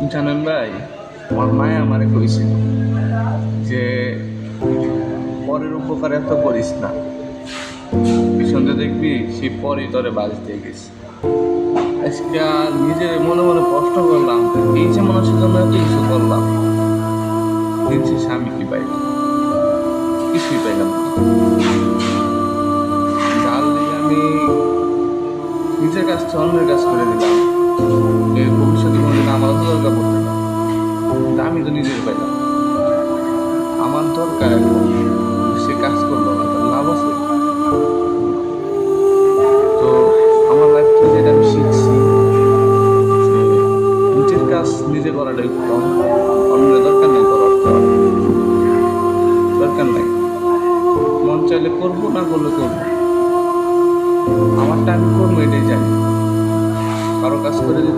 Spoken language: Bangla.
জানেন ভাই, আমার মায়ে আমারে কইছিল যে পরের উপকার এত করিস না, পিছনে দেখবি সে পরই তোরে বাঁচতে গেছে। আজকে আর নিজের মনে মনে প্রশ্ন করলাম, এই যে মানুষের জন্য এত কিছু করলাম, দিন শেষে আমি কি পাইলাম? কিছুই পাইলাম না। যার লিগে আমি নিজের কাছ থেকে অন্যের কাজ করে দিলাম, যে ভবিষ্যতে কোনোদিন আমারও তো দরকার পড়তে না, কিন্তু আমি তো নিজের পাইলাম। আমার দরকার এখন, সে কাজ করলো না, তার লাভ আছে? তো আমার লাইফ থেকে যেটা আমি শিখছি যে নিজের কাজ নিজে করাটা উত্তম, অন্যের দরকার নেই করার, তো দরকার নাই। মন চাইলে করবো, না করলে করবো, আমারটা আমি করবো, এটাই জানি। কারো কাজ করে